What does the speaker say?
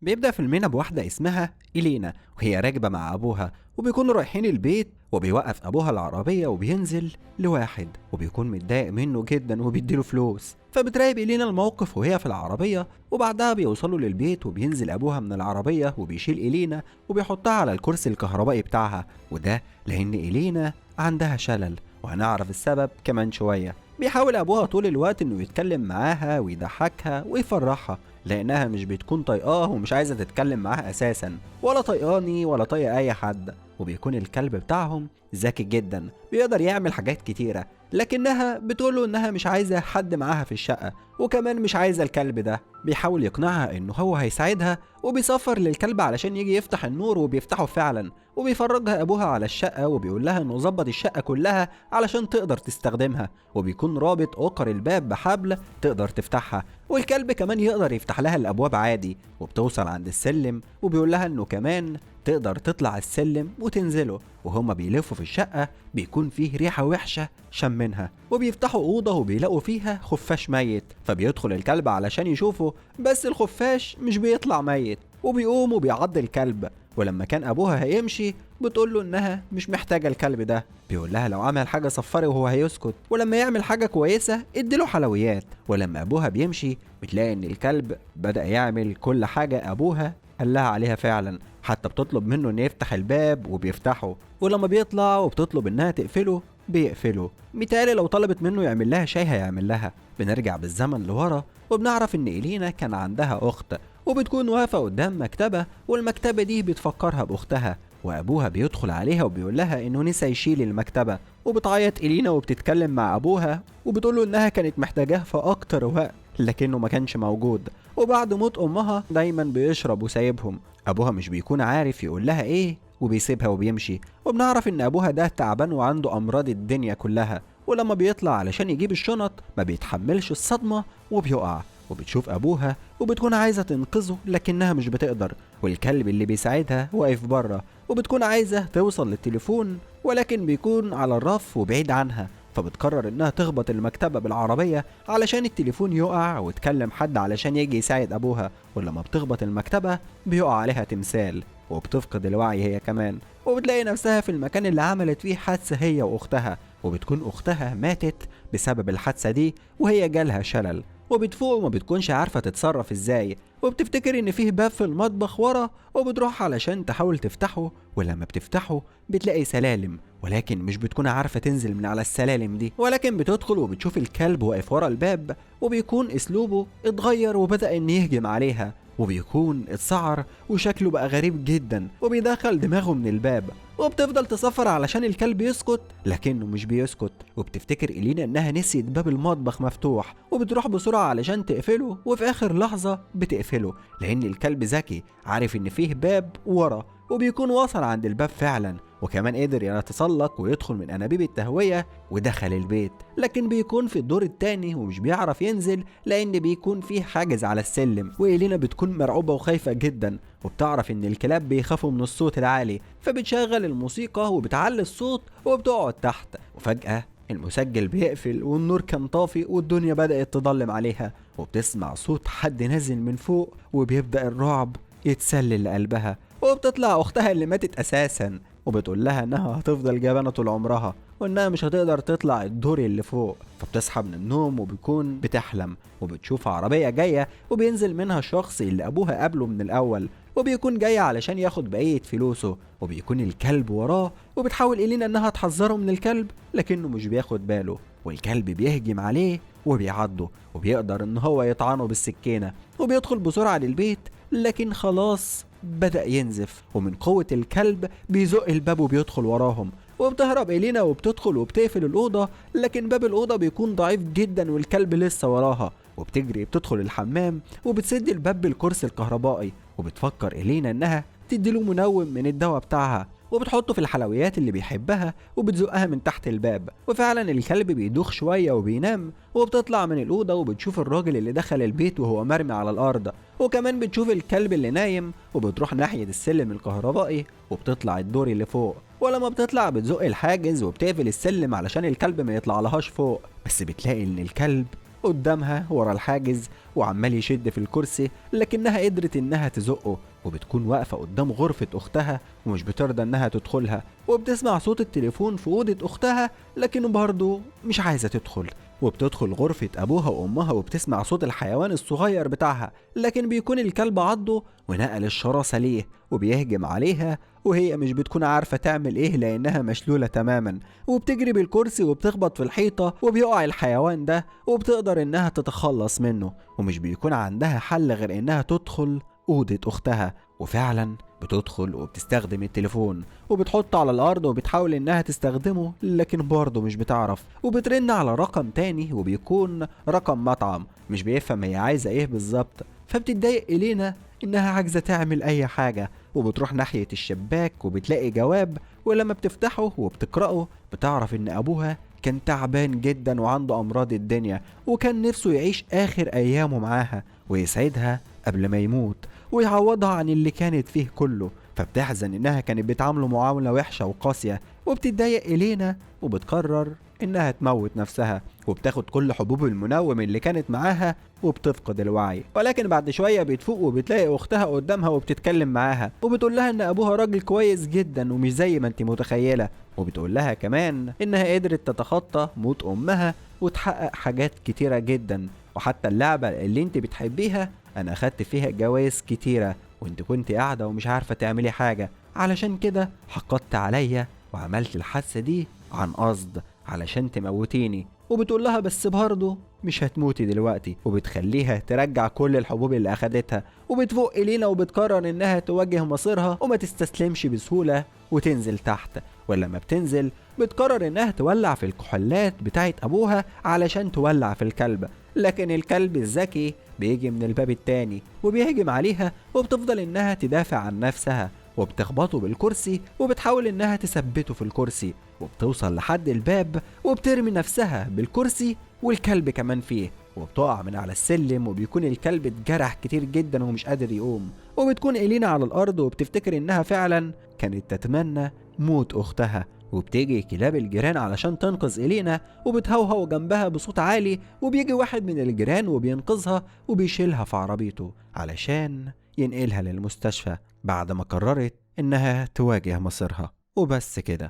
بيبدأ فيلمنا بواحدة اسمها إلينا وهي راكبة مع أبوها وبيكونوا رايحين البيت، وبيوقف أبوها العربية وبينزل لواحد وبيكون متضايق منه جدا وبيديله فلوس. فبتراقب إلينا الموقف وهي في العربية، وبعدها بيوصلوا للبيت وبينزل أبوها من العربية وبيشيل إلينا وبيحطها على الكرسي الكهربائي بتاعها، وده لأن إلينا عندها شلل وهنعرف السبب كمان شوية. بيحاول أبوها طول الوقت إنه يتكلم معاها ويضحكها ويفرحها، لأنها مش بتكون طايقاه ومش عايزة تتكلم معاه أساسا، ولا طايقاني ولا طايقة أي حد. وبيكون الكلب بتاعهم ذكي جدا بيقدر يعمل حاجات كتيرة، لكنها بتقوله إنها مش عايزة حد معاها في الشقة، وكمان مش عايزة الكلب ده. بيحاول يقنعها إنه هو هيساعدها، وبيصفر للكلب علشان يجي يفتح النور وبيفتحه فعلا، وبيفرجها أبوها على الشقة وبيقول لها إنه ظبط الشقة كلها علشان تقدر تستخدمها، وبيكون رابط أوقر الباب بحبل تقدر تفتحها، والكلب كمان يقدر يفتح لها الابواب عادي. وبتوصل عند السلم وبيقول لها انه كمان تقدر تطلع السلم وتنزله، وهما بيلفوا في الشقة بيكون فيه ريحة وحشة شمنها، وبيفتحوا أوضة وبيلاقوا فيها خفاش ميت. فبيدخل الكلب علشان يشوفه، بس الخفاش مش بيطلع ميت وبيقوم وبيعض الكلب. ولما كان أبوها هيمشي بتقول له إنها مش محتاجة الكلب ده، بيقول لها لو عمل حاجة صفري وهو هيسكت، ولما يعمل حاجة كويسة اديله حلويات. ولما أبوها بيمشي بتلاقي إن الكلب بدأ يعمل كل حاجة أبوها قال لها عليها فعلا، حتى بتطلب منه إنه يفتح الباب وبيفتحه، ولما بيطلع وبتطلب إنها تقفله بيقفله. متهيألي لو طلبت منه يعمل لها شاي هيعمل لها. بنرجع بالزمن لورا وبنعرف إن إلينا كان عندها أخت، وبتكون واقفة قدام مكتبة، والمكتبة دي بتفكرها بأختها، وأبوها بيدخل عليها وبيقول لها إنه نسى يشيل المكتبة. وبتعيط إلينا وبتتكلم مع أبوها وبتقوله إنها كانت محتاجاه في أكتر وقت لكنه ما كانش موجود، وبعد موت أمها دايما بيشرب وسايبهم. أبوها مش بيكون عارف يقول لها إيه وبيسيبها وبيمشي. وبنعرف إن أبوها ده تعبان وعنده أمراض الدنيا كلها، ولما بيطلع علشان يجيب الشنط ما بيتحملش الصدمة وبيقع. وبتشوف أبوها وبتكون عايزة تنقذه لكنها مش بتقدر، والكلب اللي بيساعدها واقف بره، وبتكون عايزة توصل للتليفون ولكن بيكون على الرف وبعيد عنها. فبتقرر انها تخبط المكتبة بالعربية علشان التليفون يقع وتكلم حد علشان يجي يساعد ابوها. ولما بتخبط المكتبة بيقع عليها تمثال وبتفقد الوعي هي كمان، وبتلاقي نفسها في المكان اللي عملت فيه حادثة هي واختها، وبتكون اختها ماتت بسبب الحادثة دي وهي جالها شلل. وبتفوق وما بتكونش عارفة تتصرف ازاي، وبتفتكر ان فيه باب في المطبخ ورا وبتروح علشان تحاول تفتحه. ولما بتفتحه بتلاقي سلالم، ولكن مش بتكون عارفة تنزل من على السلالم دي، ولكن بتدخل وبتشوف الكلب واقف ورا الباب، وبيكون اسلوبه اتغير وبدأ ان يهجم عليها، وبيكون اتسعر وشكله بقى غريب جدا وبيدخل دماغه من الباب. وبتفضل تصفر علشان الكلب يسكت لكنه مش بيسكت، وبتفتكر إلينا انها نسيت باب المطبخ مفتوح، وبتروح بسرعة علشان تقفله، وفي اخر لحظة بتقفله لان الكلب ذكي عارف ان فيه باب ورا، وبيكون وصل عند الباب فعلا، وكمان قدر يتسلق ويدخل من انابيب التهوية ودخل البيت. لكن بيكون في الدور التاني ومش بيعرف ينزل لان بيكون فيه حاجز على السلم، وإلينا بتكون مرعوبة وخايفة جدا، وبتعرف ان الكلاب بيخافوا من الصوت العالي، فبتشغل الموسيقى وبتعلي الصوت وبتقعد تحت. وفجأة المسجل بيقفل والنور كان طافي والدنيا بدأت تضلم عليها، وبتسمع صوت حد نازل من فوق وبيبدأ الرعب يتسلل لقلبها. وبتطلع اختها اللي ماتت اساسا، وبتقول لها انها هتفضل جبانة طول عمرها وانها مش هتقدر تطلع الدور اللي فوق. فبتصحى من النوم وبيكون بتحلم، وبتشوف عربية جاية وبينزل منها الشخص اللي ابوها قابله من الاول، وبيكون جاي علشان ياخد بقية فلوسه، وبيكون الكلب وراه. وبتحاول إلينا انها تحذره من الكلب لكنه مش بياخد باله، والكلب بيهجم عليه وبيعضه، وبيقدر ان هو يطعنه بالسكينة. وبيدخل بسرعة للبيت لكن خلاص بدأ ينزف، ومن قوة الكلب بيزق الباب وبيدخل وراهم. وبتهرب إلينا وبتدخل وبتقفل الأوضة، لكن باب الأوضة بيكون ضعيف جدا والكلب لسه وراها. وبتجري بتدخل الحمام وبتسد الباب بالكرسي الكهربائي، وبتفكر إلينا إنها تديله منوم من الدواء بتاعها، وبتحطه في الحلويات اللي بيحبها وبتزقها من تحت الباب. وفعلا الكلب بيدوخ شوية وبينام، وبتطلع من الأوضة وبتشوف الراجل اللي دخل البيت وهو مرمي على الأرض، وكمان بتشوف الكلب اللي نايم. وبتروح ناحية السلم الكهربائي وبتطلع الدور اللي فوق، ولما بتطلع بتزق الحاجز وبتقفل السلم علشان الكلب ما يطلع لهاش فوق، بس بتلاقي ان الكلب قدامها ورا الحاجز وعمال يشد في الكرسي، لكنها قدرت انها تزقه، وبتكون واقفة قدام غرفة اختها ومش بترضى انها تدخلها، وبتسمع صوت التليفون في اوضة اختها لكن برضه مش عايزة تدخل. وبتدخل غرفة ابوها وامها وبتسمع صوت الحيوان الصغير بتاعها، لكن بيكون الكلب عضه ونقل الشراسة ليه وبيهجم عليها، وهي مش بتكون عارفة تعمل ايه لانها مشلولة تماما، وبتجري بالكرسي وبتخبط في الحيطة وبيقع الحيوان ده، وبتقدر انها تتخلص منه، ومش بيكون عندها حل غير انها تدخل أوضة أختها. وفعلا بتدخل وبتستخدم التليفون وبتحطه على الأرض وبتحاول إنها تستخدمه، لكن برضه مش بتعرف، وبترن على رقم تاني وبيكون رقم مطعم، مش بيفهم هي عايزة إيه بالظبط. فبتتضايق إلينا إنها عايزة تعمل أي حاجة، وبتروح ناحية الشباك وبتلاقي جواب، ولما بتفتحه وبتقرأه بتعرف إن أبوها كان تعبان جدا وعنده أمراض الدنيا، وكان نفسه يعيش آخر أيامه معاها ويسعدها قبل ما يموت ويعوضها عن اللي كانت فيه كله. فبتحزن إنها كانت بتعامله معاملة وحشة وقاسية، وبتتضايق إلينا وبتقرر إنها تموت نفسها، وبتاخد كل حبوب المنوم اللي كانت معاها وبتفقد الوعي. ولكن بعد شوية بتفوق وبتلاقي أختها قدامها وبتتكلم معاها، وبتقول لها إن أبوها راجل كويس جدا ومش زي ما انت متخيلة، وبتقول لها كمان إنها قدرت تتخطى موت أمها وتحقق حاجات كتيرة جدا، وحتى اللعبة اللي انت بتحبيها أنا أخدت فيها جوائز كتيرة وانت كنت قاعدة ومش عارفة تعملي حاجة، علشان كده حقدت عليا وعملت الحادثة دي عن قصد علشان تموتيني. وبتقول لها بس برضه مش هتموتي دلوقتي، وبتخليها ترجع كل الحبوب اللي أخدتها، وبتفوق إلينا وبتقرر إنها تواجه مصيرها وما تستسلمش بسهولة وتنزل تحت. ولما بتنزل بتقرر إنها تولع في الكحولات بتاعت أبوها علشان تولع في الكلب، لكن الكلب الذكي بيجي من الباب التاني وبيهجم عليها، وبتفضل إنها تدافع عن نفسها وبتخبطه بالكرسي وبتحاول إنها تثبته في الكرسي، وبتوصل لحد الباب وبترمي نفسها بالكرسي والكلب كمان فيه، وبتقع من على السلم، وبيكون الكلب اتجرح كتير جدا ومش قادر يقوم. وبتكون إلينا على الأرض وبتفتكر إنها فعلا كانت تتمنى موت أختها، وبتيجي كلاب الجيران علشان تنقذ إلينا وبتهوهو جنبها بصوت عالي، وبيجي واحد من الجيران وبينقذها وبيشيلها في عربيته علشان ينقلها للمستشفى بعد ما قررت إنها تواجه مصيرها. وبس كده.